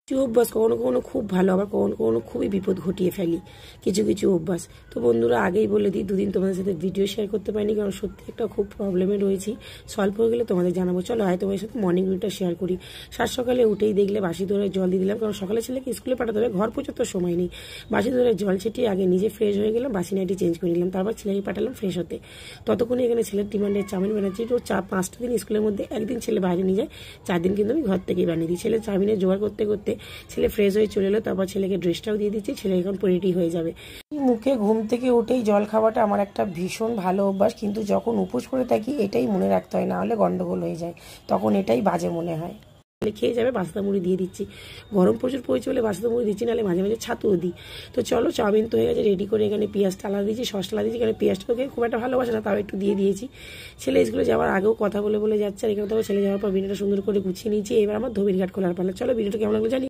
কিছু অভ্যাস কখনো কখনো খুব ভালো, আবার কখনো কখনো খুবই বিপদ ঘটিয়ে ফেলি কিছু কিছু অভ্যাস। তো বন্ধুরা, আগেই বলে দিই, দুদিন তোমাদের সাথে ভিডিও শেয়ার করতে পারিনি, কারণ সত্যি একটা খুব প্রবলেমে রয়েছি। সলভ হয়ে গেলে তোমাদের জানাবো। চলো হয় তোমাদের সাথে মর্নিং রুটিনটা শেয়ার করি। সাত সকালে উঠেই দেখলে বাসি ধরে জল দিয়ে দিলাম, কারণ সকালে ছেলেকে স্কুলে পাঠাতে হবে, ঘর পর্যন্ত সময় নেই। বাসি ধরে জল ছিটিয়ে আগে নিজে ফ্রেশ হয়ে গেলাম, বাসি নাইটি চেঞ্জ করে নিলাম, তারপর ছেলেকে পাঠালাম ফ্রেশ হতে। ততক্ষণে এখানে ছেলের ডিমান্ডের চাউমিন বানাচ্ছি। তো 5টা দিন স্কুলের মধ্যে একদিন ছেলে বাইরে নিয়ে যায়, 4 দিন কিন্তু আমি ঘর থেকেই বানিয়ে দিই। ছেলে চাউমিনের জোগাড় করতে করতে ছেলে ফ্রেশ হয়ে চলে এলো, তারপর ছেলেকে ড্রেসটাও দিয়ে দিচ্ছি, ছেলে এখন রেডি হয়ে যাবে। মুখে ঘুম থেকে উঠেই জল খাওয়াটা আমার একটা ভীষণ ভালো অভ্যাস, কিন্তু যখন উপোস করে থাকি এটাই মনে রাখতে হয়, না হলে গন্ডগোল হয়ে যায়, তখন এটাই বাজে মনে হয়। খেয়ে যাবে, বাস্তা মুড়ি দিয়ে দিচ্ছি। গরম প্রচুর পড়েছে বলে বাস্তা মুড়ি দিচ্ছি, নাহলে মাঝে মাঝে ছাতুও দিই। তো চলো, চাউমিন তো হয়ে গেছে, রেডি করে এখানে পেঁয়াজটা আলাদা দিয়েছি, সসটা আলাদা দিয়েছি, কারণ পেঁয়াজটা ওকে খুব একটা ভালোবাসে না, তাও একটু দিয়ে দিয়েছি। ছেলে স্কুলে যাওয়ার আগেও কথা বলে বলে যাচ্ছে, আর এখানে তো ছেলে যাওয়ার পর ভিডিওটা সুন্দর করে গুছিয়ে নিয়েছি। এবার আমার ধোবির ঘাট খোলার পালা। চলো, ভিডিওটা কেমন লাগলো জানি।